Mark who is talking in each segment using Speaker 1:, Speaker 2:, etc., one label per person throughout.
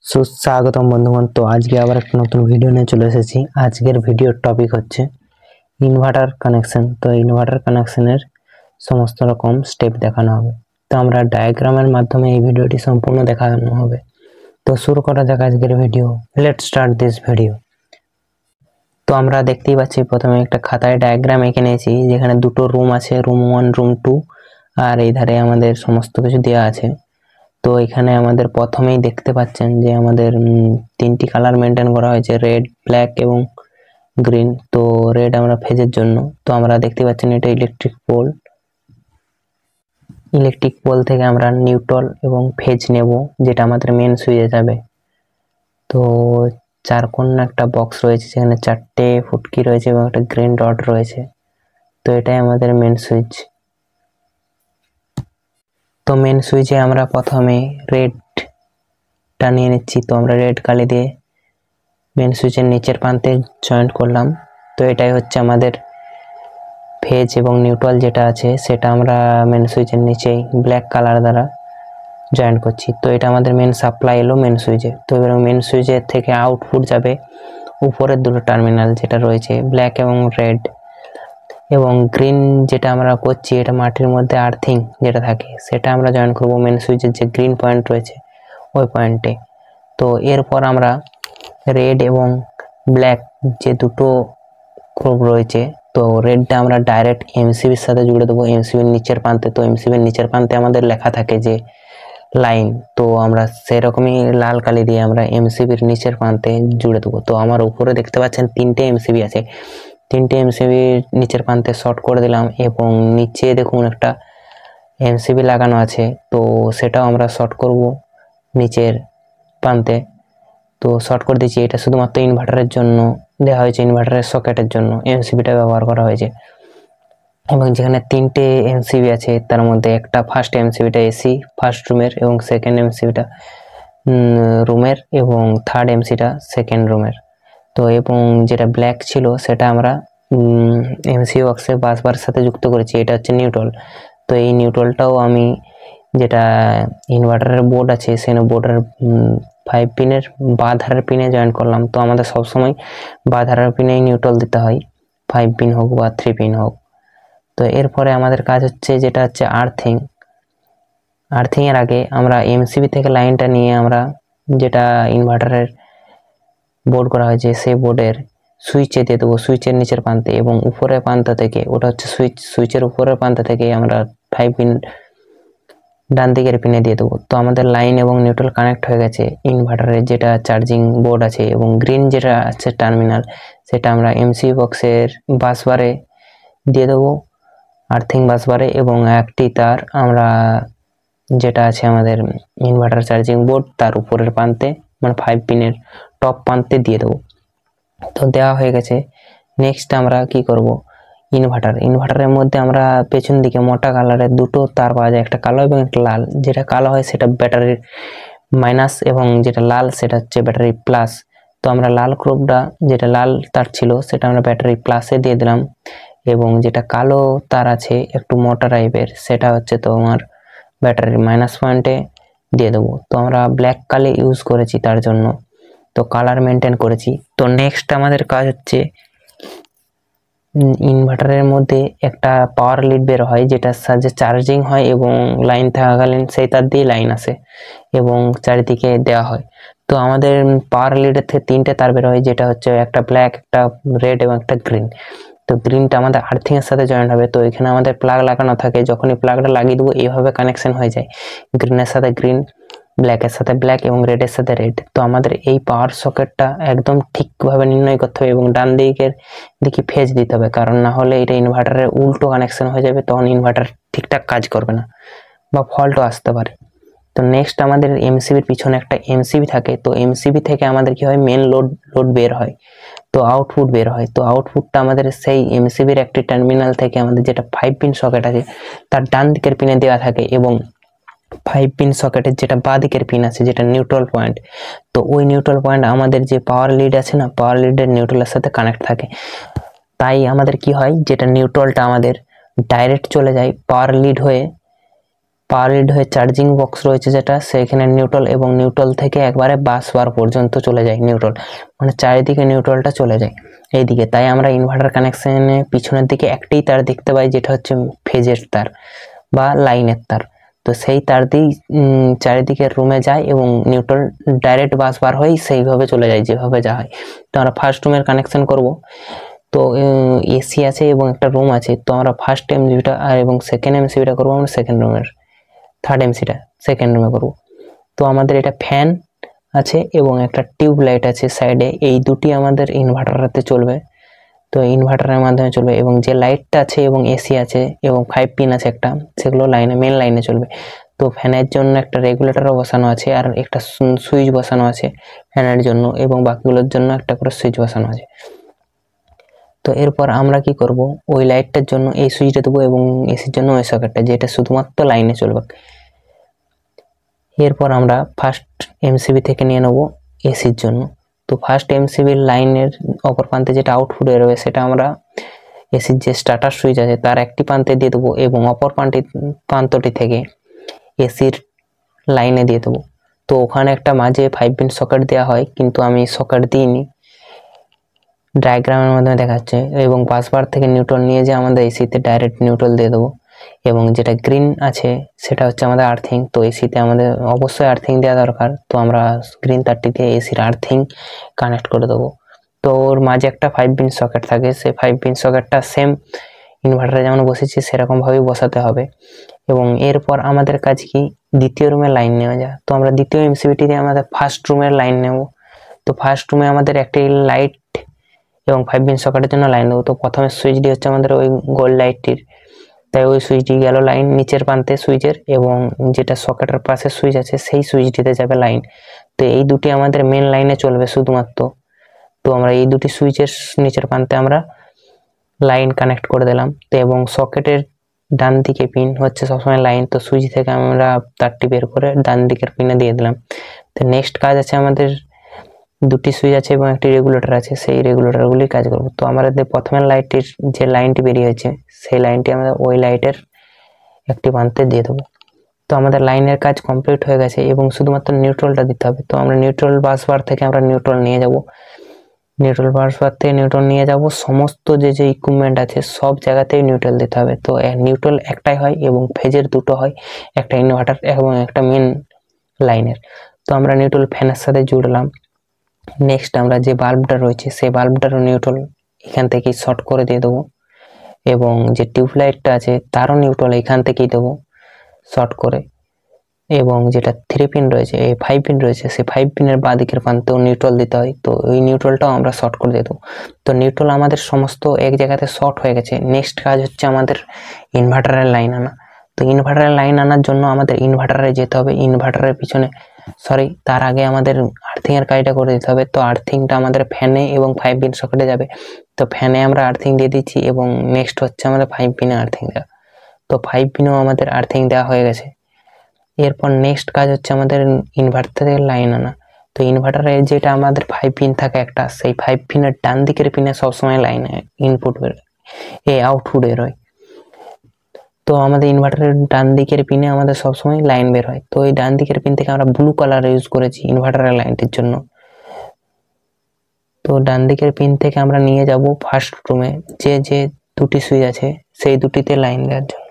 Speaker 1: সুস্বাগতম বন্ধুগণ। তো আজকে আবার একটা নতুন ভিডিও নিয়ে চলে এসেছি। আজকের ভিডিওর টপিক হচ্ছে ইনভার্টার কানেকশন। তো ইনভার্টার কানেকশনের সমস্ত রকম স্টেপ দেখানো হবে। তো আমরা ডায়াগ্রামের মাধ্যমে এই ভিডিওটি সম্পূর্ণ দেখানো হবে। তো শুরু করা যাক আজকের video. Let's start this video. তো আমরা দেখতেই পাচ্ছি প্রথমে একটা খাতায় ডায়াগ্রাম এঁকে নিয়েছি, যেখানে দুটো রুম আছে, রুম 1 রুম 2, আর এই ধারে আমাদের সমস্ত কিছু দেওয়া আছে। তো এখানে আমাদের প্রথমেই দেখতে পাচ্ছেন যে আমাদের তিনটি কালার মেনটেন করা হয়েছে, রেড, ব্ল্যাক এবং গ্রিন। তো রেড আমরা ফেজের জন্য। তো আমরা দেখতে পাচ্ছেন এটা ইলেকট্রিক পোল থেকে আমরা নিউট্রাল এবং ফেজ নেব, যেটা আমাদের মেন সুইচে যাবে। তো চার কোণা একটা বক্স রয়েছে, সেখানে চারটে ফুটকি রয়েছে এবং একটা গ্রিন ডট রয়েছে। তো এটাই আমাদের মেন সুইচ। তো মেন সুইচে আমরা প্রথমে রেডটা নিয়ে নিচ্ছি। তো আমরা রেড কালি দিয়ে মেন সুইচের নিচের প্রান্তে জয়েন্ট করলাম। তো এটাই হচ্ছে আমাদের ফেজ এবং নিউট্রাল যেটা আছে সেটা আমরা মেন সুইচের নিচেই ব্ল্যাক কালার দ্বারা জয়েন্ট করছি। তো এটা আমাদের মেন সাপ্লাই এলো মেন সুইচে। তো এবার মেন সুইচের থেকে আউটপুট যাবে উপরের দুটো টার্মিনাল যেটা রয়েছে ব্ল্যাক এবং রেড এবং গ্রিন, যেটা আমরা করছি এটা মাটির মধ্যে আর্থিং যেটা থাকে সেটা আমরা জয়েন করব মেন সুইচের যে গ্রিন পয়েন্ট রয়েছে ওই পয়েন্টে। তো এরপর আমরা রেড এবং ব্ল্যাক যে দুটো গ্রুপ রয়েছে, তো রেডটা আমরা ডাইরেক্ট এমসিবির সাথে জুড়ে দেবো এমসিবির নিচের প্রান্তে। তো এমসিবির নিচের প্রান্তে আমাদের লেখা থাকে যে লাইন, তো আমরা সেরকমই লাল কালি দিয়ে আমরা এমসিবির নিচের প্রান্তে জুড়ে দেবো। তো আমার উপরে দেখতে পাচ্ছেন তিনটে এমসিবি আছে, তিনটে এমসিবির নিচের প্রান্তে শর্ট করে দিলাম এবং নিচে দেখুন একটা এমসিবি লাগানো আছে, তো সেটাও আমরা শর্ট করব নিচের প্রান্তে। তো শর্ট করে দিচ্ছি, এটা শুধুমাত্র ইনভার্টারের জন্য দেওয়া হয়েছে, ইনভার্টারের সকেটের জন্য এমসিবিটা ব্যবহার করা হয়েছে। এবং যেখানে তিনটে এমসিবি আছে তার মধ্যে একটা ফার্স্ট এমসিবিটা এসি ফার্স্ট রুমের এবং সেকেন্ড এমসিবিটা রুমের এবং থার্ড এমসিটা সেকেন্ড রুমের। তো এবং যেটা ব্ল্যাক ছিল সেটা আমরা এমসি বক্সে বাসবার সাথে যুক্ত করেছি, এটা হচ্ছে নিউট্রাল। তো এই নিউট্রালটাও আমি যেটা ইনভার্টারের বোর্ড আছে সেখানে বোর্ডের 5 পিনের বা ধারের পিনে জয়েন করলাম। তো আমাদের সবসময় বা ধারের পিনেই নিউট্রাল দিতে হয়, 5 পিন হোক বা 3 পিন হোক। তো এরপরে আমাদের কাজ হচ্ছে যেটা হচ্ছে আর্থিং এর আগে আমরা এমসিবি থেকে লাইনটা নিয়ে আমরা যেটা ইনভার্টারের বোর্ড করা হয়েছে সেই বোর্ডের সুইচে দিয়ে দেবো, সুইচের নিচের প্রান্তে এবং উপরের প্রান্ত থেকে, ওটা হচ্ছে সুইচের উপরের প্রান্ত থেকে আমরা 5 পিন ডান দিকের পিনে দিয়ে দেবো। তো আমাদের লাইন এবং নিউট্রাল কানেক্ট হয়ে গেছে ইনভার্টারের যেটা চার্জিং বোর্ড আছে, এবং গ্রিন যেটা আছে টার্মিনাল সেটা আমরা এমসি বক্সের বাসবারে দিয়ে দেবো, আর্থিং বাসবারে, এবং একটি তার আমরা যেটা আছে আমাদের ইনভার্টার চার্জিং বোর্ড তার উপরের প্রান্তে মানে 5 পিনের টপ প্রান্তে দিয়ে দেবো। তো দেওয়া হয়ে গেছে। নেক্সট আমরা কি করব, ইনভার্টারের মধ্যে আমরা পেছন দিকে মোটা কালারের দুটো তার পাওয়া যায়, একটা কালো এবং একটা লাল। যেটা কালো হয় সেটা ব্যাটারির মাইনাস এবং যেটা লাল সেটা হচ্ছে ব্যাটারি প্লাস। তো আমরা লাল ক্রোপটা যেটা লাল তার ছিল সেটা আমরা ব্যাটারি প্লাসে দিয়ে দিলাম, এবং যেটা কালো তার আছে একটু মোটা টাইপের সেটা হচ্ছে তোমার ব্যাটারির মাইনাস পয়েন্টে দিয়ে দেবো। তো আমরা ব্ল্যাক কালি ইউজ করেছি তার জন্য, তো কালার মেনটেন করেছি। তো নেক্সট আমাদের কাজ হচ্ছে ইনভার্টারের মধ্যে একটা পাওয়ার লিড বের হয় যেটার সাহায্যে চার্জিং হয় এবং লাইন থাকাকালীন সেই তার দিয়ে লাইন আসে এবং চারিদিকে দেওয়া হয়। তো আমাদের পাওয়ার লিডের থেকে তিনটে তার বের হয়, যেটা হচ্ছে একটা ব্ল্যাক, একটা রেড এবং একটা গ্রিন। তো গ্রিনটা আমাদের আর্থিং এর সাথে জয়েন্ট হবে। তো এখানে আমাদের প্লাগ লাগানো থাকে, যখনই প্লাগটা লাগিয়ে দেবো এইভাবে কানেকশন হয়ে যায়, গ্রিনের সাথে গ্রিন, ব্ল্যাকের সাথে ব্ল্যাক এবং রেডের সাথে রেড। তো আমাদের এই পাওয়ার সকেটটা একদম ঠিকভাবে নির্ণয় করতে হবে এবং ডান দিকের দিকে ফেজ দিতে হবে, কারণ না হলে এটা ইনভার্টারের উল্টো কানেকশন হয়ে যাবে, তখন ইনভার্টার ঠিকঠাক কাজ করবে না বা ফল্টও আসতে পারে। তো নেক্সট আমাদের এমসিবির পিছনে একটা এমসিবি থাকে। তো এমসিবি থেকে আমাদের কি হয়, মেন লোড বের হয়, তো আউটপুট বের হয়। তো আউটপুটটা আমাদের সেই এমসিবির একটি টার্মিনাল থেকে আমাদের যেটা 5 পিন সকেট আছে তার ডান দিকের পিনে দেওয়া থাকে, এবং 5 পিন সকেটের যেটা বাঁ দিকের পিন আছে যেটা নিউট্রাল পয়েন্ট, তো ওই নিউট্রাল পয়েন্ট আমাদের যে পাওয়ার লিড আছে না, পাওয়ার লিডের নিউট্রালের সাথে কানেক্ট থাকে। তাই আমাদের কি হয়, যেটা নিউট্রালটা আমাদের ডাইরেক্ট চলে যায় পাওয়ার লিড হয়ে পাওয়ার লিড হয়ে চার্জিং বক্স রয়েছে যেটা, সেখানে নিউট্রাল এবং নিউট্রাল থেকে একবারে বাস বার পর্যন্ত চলে যায় নিউট্রাল, মানে চারিদিকে নিউট্রালটা চলে যায় এইদিকে। তাই আমরা ইনভার্টার কানেকশনে পিছনের দিকে একটাই তার দেখতে পাই, যেটা হচ্ছে ফেজের তার বা লাইনের তার। তো সেই তার দিয়ে চারিদিকে রুমে যায় এবং নিউট্রাল ডাইরেক্ট বাস বার হয়ে সেইভাবে চলে যায় যেভাবে যা হয়। তো আমরা ফার্স্ট রুমের কানেকশন করব। তো এসি আছে এবং একটা রুম আছে, তো আমরা ফার্স্ট এমসিবিটা আর এবং সেকেন্ড এমসিবিটা করবো আমরা সেকেন্ড রুমের, থার্ড এমসিটা সেকেন্ড রুমে করব। তো আমাদের এটা ফ্যান আছে এবং একটা টিউব লাইট আছে সাইডে, এই দুটি আমাদের ইনভার্টারেতে চলবে। তো ইনভার্টারের মাধ্যমে চলবে এবং যে লাইটটা আছে এবং এসি আছে এবং 5 পিন আছে একটা, সেগুলো লাইনে মেন লাইনে চলবে। তো ফ্যানের জন্য একটা রেগুলেটরও বসানো আছে আর একটা সুইচ বসানো আছে ফ্যানের জন্য, এবং বাকিগুলোর জন্য একটা করে সুইচ বসানো আছে। তো এরপর আমরা কি করব, ওই লাইটটার জন্য এই সুইচটা দেবো এবং এসির জন্য ওই সকেটটা, যেটা শুধুমাত্র লাইনে চলবে। এরপর আমরা ফার্স্ট এমসিবি থেকে নিয়ে নেব এসির জন্য। তো ফার্স্ট এমসিবির লাইনের অপর প্রান্তে যেটা আউটপুট বেরোবে সেটা আমরা এসির যে স্টার্টার সুইচ আছে তার একটি প্রান্তে দিয়ে দেবো এবং অপর প্রান্তটি থেকে এসির লাইনে দিয়ে দেবো। তো ওখানে একটা মাঝে 5 পিন সকেট দেওয়া হয়, কিন্তু আমি সকেট দিইনি, ডায়াগ্রামের মাধ্যমে দেখাচ্ছে। এবং বাসবার থেকে নিউট্রাল নিয়ে যে আমাদের এসিতে ডাইরেক্ট নিউট্রাল দিয়ে দেবো। এবং যেটা গ্রিন আছে সেটা হচ্ছে আমাদের আর্থিং। তো এসিতে আমাদের অবশ্যই আর্থিং দেওয়া দরকার, তো আমরা গ্রিন তারটি দিয়ে এসির আর্থিং কানেক্ট করে দেবো। তো ওর মাঝে একটা 5 পিন সকেট থাকে, সেই 5 পিন সকেটটা সেম ইনভার্টারে যেমন বসেছি সেরকমভাবেই বসাতে হবে। এবং এরপর আমাদের কাজ কি, দ্বিতীয় রুমে লাইন নেওয়া যায়। তো আমরা দ্বিতীয় এমসিবিটি দিয়ে আমাদের ফার্স্ট রুমের লাইন নেব। তো ফার্স্ট রুমে আমাদের একটি লাইট এবং 5 পিন সকেটের জন্য লাইন দেবো। তো প্রথমে সুইচটি হচ্ছে আমাদের ওই গোল্ড লাইটটির, তাই ওই সুইচটি গেল লাইন নিচের প্রান্তে সুইচের, এবং যেটা সকেটের পাশে সুইচ আছে সেই সুইচটিতে যাবে লাইন। তো এই দুটি আমাদের মেন লাইনে চলবে শুধুমাত্র। তো আমরা এই দুটি সুইচের নিচের প্রান্তে আমরা লাইন কানেক্ট করে দিলাম। তো এবং সকেটের ডান দিকে পিন হচ্ছে সবসময় লাইন, তো সুইচ থেকে আমরা তারটি বের করে ডান দিকের পিনে দিয়ে দিলাম। তো নেক্সট কাজ আছে আমাদের, দুটি সুইচ আছে এবং একটি রেগুলেটর আছে, সেই রেগুলেটরগুলি কাজ করব। তো আমাদের প্রথমের লাইটটির যে লাইনটি বেরিয়ে হয়েছে সেই লাইনটি আমরা ওই লাইটের একটি প্রান্তে দিয়ে দেবো। তো আমাদের লাইনের কাজ কমপ্লিট হয়ে গেছে এবং শুধুমাত্র নিউট্রালটা দিতে হবে। তো আমরা নিউট্রাল বাসবার থেকে আমরা নিউট্রাল নিয়ে যাব, নিউট্রাল বাসবার থেকে নিউট্রাল নিয়ে যাব। সমস্ত যে ইকুইপমেন্ট আছে সব জায়গাতেই নিউট্রাল দিতে হবে। তো নিউট্রাল একটাই হয় এবং ফেজের দুটো হয়, একটা ইনভার্টার এবং একটা মেন লাইনের। তো আমরা নিউট্রাল ফ্যানের সাথে জুড়লাম। নেক্সট আমরা যে বাল্বটা রয়েছে সেই বাল্বটারও নিউট্রাল এখান থেকেই শর্ট করে দিয়ে দেবো, এবং যে টিউবলাইটটা আছে তারও নিউট্রাল এখান থেকেই দেবো শর্ট করে। এবং যেটা 3 পিন রয়েছে, এই 5 পিন রয়েছে, সেই 5 পিনের বাঁ দিকের প্রান্তেও নিউট্রাল দিতে হয়। তো ওই নিউট্রালটাও আমরা শর্ট করে দিয়ে দেবো। তো নিউট্রাল আমাদের সমস্ত এক জায়গাতে শর্ট হয়ে গেছে। নেক্সট কাজ হচ্ছে আমাদের ইনভার্টারের লাইন আনা। তো ইনভার্টারের লাইন আনার জন্য আমাদের ইনভার্টারে যেতে হবে, ইনভার্টারের পিছনে তার আগে আমাদের আর্থিং এর কাজটা করে দিতে হবে। তো আর্থিংটা আমাদের ফ্যানে এবং 5 পিন সকেটে যাবে। তো ফ্যানে আমরা আর্থিং দিয়ে দিচ্ছি এবং নেক্সট হচ্ছে আমাদের 5 পিনে আর্থিং দেওয়া। তো 5 পিনেও আমাদের আর্থিং দেওয়া হয়ে গেছে। এরপর নেক্সট কাজ হচ্ছে আমাদের ইনভার্টারের লাইন আনা। তো ইনভার্টারে যেটা আমাদের 5 পিন থাকে একটা, সেই 5 পিনের ডান দিকের পিনে সবসময় লাইন ইনপুট আউটপুট বের হয়। তো আমাদের ইনভার্টারের ডান দিকের পিনে আমাদের সবসময় লাইন বের হয়। তো এই ডান দিকের পিন থেকে আমরা ব্লু কালার ইউজ করেছি ইনভার্টারের লাইনটির জন্য। তো ডান দিকের পিন থেকে আমরা নিয়ে যাব ফার্স্ট রুমে যে দুটি সুইচ আছে সেই দুটিতে লাইন দেওয়ার জন্য।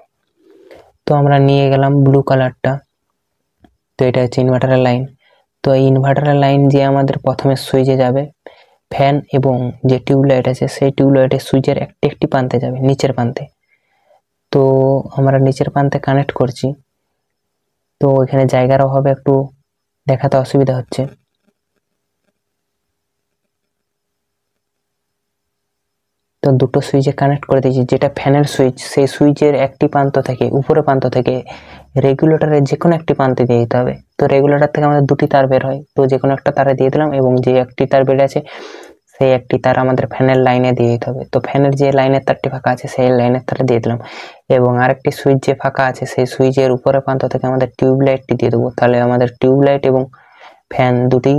Speaker 1: তো আমরা নিয়ে গেলাম ব্লু কালারটা। তো এটা হচ্ছে ইনভার্টারের লাইন। তো এই ইনভার্টারের লাইন যে আমাদের প্রথমে সুইচে যাবে, ফ্যান এবং যে টিউবলাইট আছে সেই টিউবলাইটের সুইচের একটি প্রান্তে যাবে নিচের প্রান্তে। তো আমরা নিচের প্রান্তে কানেক্ট করছি। তো এখানে জায়গার অভাবে একটু দেখাতে অসুবিধা হচ্ছে। তো দুটো সুইচে কানেক্ট করে দিয়েছি। যেটা ফ্যানের সুইচ, সেই সুইচের একটি প্রান্ত থেকে উপরের প্রান্ত থেকে রেগুলেটরের যে কোনো একটি প্রান্তে দিয়ে দিতে হবে। তো রেগুলেটর থেকে আমাদের দুটি তার বের হয়, তো যে কোনো একটা তারে দিয়ে দিলাম এবং যে একটি তার বের আছে সেই একটি তার আমাদের ফ্যানের লাইনে দিয়ে দিতে হবে। তো ফ্যানের যে লাইনের তারটি ফাঁকা আছে সেই লাইনের তারে দিয়ে দিলাম, এবং আরেকটি সুইচ যে ফাঁকা আছে সেই সুইচের উপরের প্রান্ত থেকে আমাদের টিউবলাইটটি দিয়ে দেবো। তাহলে আমাদের টিউবলাইট এবং ফ্যান দুটি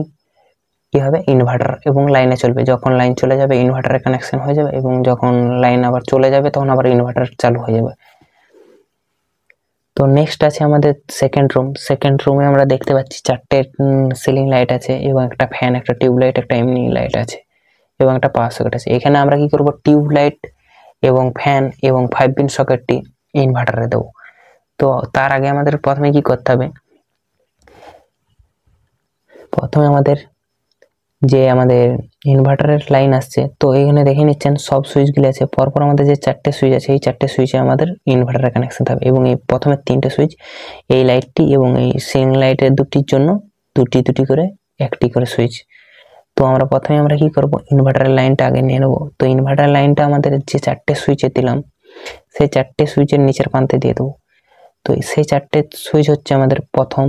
Speaker 1: কি হবে, ইনভার্টার এবং লাইনে চলবে। যখন লাইন চলে যাবে ইনভার্টারে কানেকশন হয়ে যাবে, এবং যখন লাইন আবার চলে যাবে তখন আবার ইনভার্টার চালু হয়ে যাবে। তো নেক্সট আছে আমাদের সেকেন্ড রুমে আমরা দেখতে পাচ্ছি 4টে সিলিং লাইট আছে এবং একটা ফ্যান, একটা টিউবলাইট, একটা এমনি লাইট আছে এবং একটা পাওয়ার সকেট আছে। এখানে আমরা কি করব, টিউবলাইট এবং ফ্যান এবং 5 পিন সকেটটি ইনভার্টারে দেবো। তো তার আগে আমাদের প্রথমে কি করতে হবে, প্রথমে আমাদের যে আমাদের ইনভার্টারের লাইন আসছে, তো এখানে দেখে নিচ্ছেন সব সুইচগুলি আছে পরপর। আমাদের যে 4টে সুইচ আছে এই 4টে সুইচে আমাদের ইনভার্টারের কানেকশন থাকবে এবং এই প্রথমে 3টে সুইচ, এই লাইটটি এবং এই সিলিং লাইটের দুটির জন্য দুটি করে একটি করে সুইচ। তো আমরা প্রথমে আমরা কি করব, ইনভার্টারের লাইনটা আগে নিয়ে নেব। তো ইনভার্টার লাইনটা আমাদের যে 4টে সুইচে দিলাম সেই 4টে সুইচের নিচের প্রান্তে দিয়ে দেবো। তো সেই 4টে সুইচ হচ্ছে আমাদের প্রথম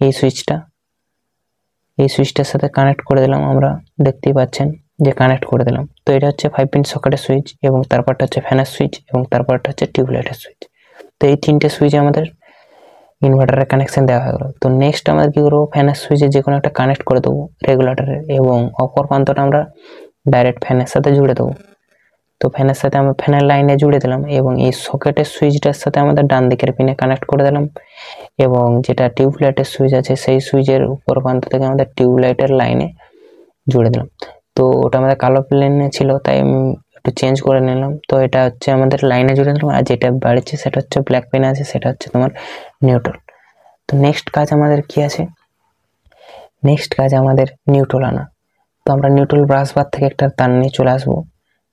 Speaker 1: এই সুইচটা, এই সুইচটার সাথে কানেক্ট করে দিলাম, আমরা দেখতেই পাচ্ছেন যে কানেক্ট করে দিলাম। তো এটা হচ্ছে 5 পিন সকেটের সুইচ এবং তারপরটা হচ্ছে ফ্যানের সুইচ এবং তারপরটা হচ্ছে টিউবলাইটের সুইচ। তো এই 3টে সুইচে আমাদের ইনভার্টারের কানেকশন দেওয়া হয়ে গেল। তো নেক্সট আমরা কি করবো, ফ্যানের সুইচে যে কোনো একটা কানেক্ট করে দেবো রেগুলেটরের এবং অপর প্রান্তটা আমরা ডাইরেক্ট ফ্যানের সাথে জুড়ে দেবো। তো ফ্যানের সাথে আমরা ফ্যানের লাইনে জুড়ে দিলাম এবং এই সকেটের সুইচটার সাথে আমাদের ডান দিকের পিনে কানেক্ট করে দিলাম এবং যেটা টিউবলাইটের সুইচ আছে সেই সুইচের উপর প্রান্ত থেকে আমাদের টিউবলাইটের লাইনে জুড়ে দিলাম। তো ওটা আমাদের কালো প্লেনে ছিল তাই আমি একটু চেঞ্জ করে নিলাম। তো এটা হচ্ছে আমাদের লাইনে জুড়ে দিলাম আর যেটা বাড়ছে সেটা হচ্ছে ব্ল্যাক পেন আছে, সেটা হচ্ছে তোমার নিউট্রাল। তো নেক্সট কাজ আমাদের কি আছে, নেক্সট কাজ আমাদের নিউট্রাল আনা। তো আমরা নিউট্রাল ব্রাশ বার থেকে একটা তার নিয়ে চলে আসবো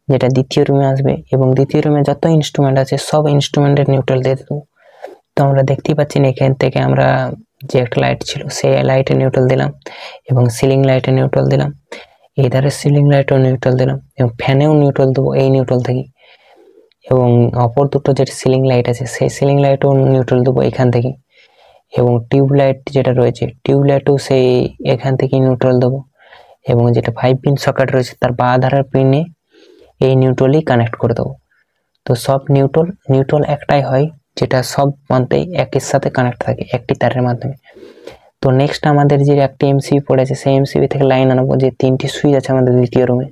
Speaker 1: যেটা দ্বিতীয় রুমে আসবে এবং দ্বিতীয় রুমে যত ইনস্ট্রুমেন্ট আছে সব ইনস্ট্রুমেন্টের নিউট্রাল দিয়ে দেবো। তো আমরা দেখতেই পাচ্ছি এখান থেকে আমরা যে একটা লাইট ছিল সেই লাইটে নিউট্রাল দিলাম এবং সিলিং লাইটে নিউট্রাল দিলাম, এই ধারে সিলিং লাইটও নিউট্রাল দিলাম এবং ফ্যানেও নিউট্রাল দেবো এই নিউট্রাল থেকে, এবং অপর দুটো যেটা সিলিং লাইট আছে সেই সিলিং লাইটও নিউট্রাল দেবো এখান থেকে, এবং টিউব লাইট যেটা রয়েছে টিউব লাইটও সেই এখান থেকে নিউট্রাল দেবো এবং যেটা 5 পিন সকেট রয়েছে তার বাঁ ধারের পিনে এই নিউট্রালই কানেক্ট করে দেবো। তো সব নিউট্রাল একটাই হয় যেটা সব প্রান্তেই একের সাথে কানেক্ট থাকে একটি তারের মাধ্যমে। তো নেক্সট আমাদের যে একটি এমসিবি পড়েছে সেই এমসিবি থেকে লাইন আনবো, যে 3টি সুইচ আছে আমাদের দ্বিতীয় রুমে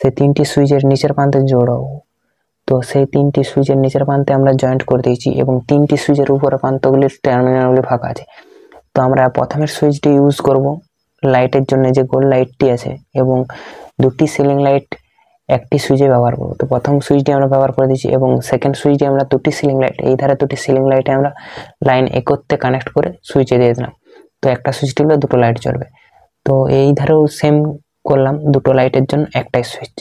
Speaker 1: সেই 3টি সুইচের নিচের প্রান্তে জোড়াবো। তো সেই 3টি সুইচের নিচের প্রান্তে আমরা জয়েন্ট করে দিয়েছি এবং 3টি সুইচের উপরে প্রান্তগুলির টার্মিনালগুলি ফাঁকা আছে। তো আমরা প্রথমের সুইচটি ইউজ করব লাইটের জন্য, যে গোল লাইটটি আছে, এবং দুটি সিলিং লাইট একটি সুইচে ব্যবহার করব। তো প্রথম সুইচটি আমরা ব্যবহার করে দিয়েছি এবং সেকেন্ড সুইচে আমরা দুটি সিলিং লাইট, এই ধারে দুটি সিলিং লাইটে আমরা লাইন একত্রে কানেক্ট করে সুইচে দিয়ে দিলাম। তো একটা সুইচ টিপলে দুটো লাইট জ্বলবে। তো এই ধারেও সেম করলাম, দুটো লাইটের জন্য একটাই সুইচ।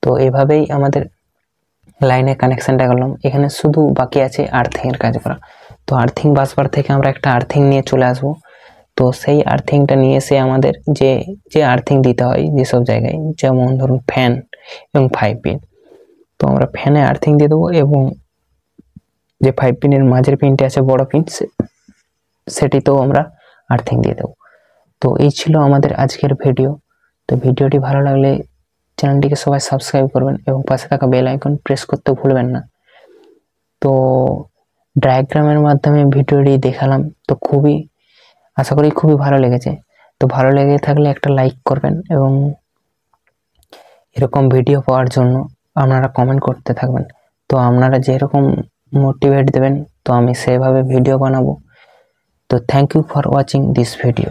Speaker 1: তো এইভাবেই আমাদের লাইনের কানেকশনটা করলাম। এখানে শুধু বাকি আছে আর্থিং এর কাজ করা। তো আর্থিং বাসবার থেকে আমরা একটা আর্থিং নিয়ে চলে আসবো। তো সেই আর্থিংটা নিয়ে এসে আমাদের যে আর্থিং দিতে হয় যেসব জায়গায়, যেমন ধরুন ফ্যান এবং 5 পিন, তো আমরা ফ্যানে আর্থিং দিয়ে দেবো এবং যে 5 পিনের মাঝের পিনটি আছে বড় পিন সেটিতেও আমরা আর্থিং দিয়ে দেবো। তো এই ছিল আমাদের আজকের ভিডিও। তো ভিডিওটি ভালো লাগলে চ্যানেলটিকে সবাই সাবস্ক্রাইব করবেন এবং পাশে থাকা বেল আইকন প্রেস করতে ভুলবেন না। তো ডায়াগ্রামের মাধ্যমে ভিডিওটি দেখালাম, তো আশা করি খুবই ভালো লেগেছে। তো ভালো লেগে থাকলে একটা লাইক করবেন এবং এরকম ভিডিও পাওয়ার জন্য আপনারা কমেন্ট করতে থাকবেন। তো আপনারা যেরকম মোটিভেট দেবেন তো আমি সেভাবে ভিডিও বানাবো। তো thank you for watching this video.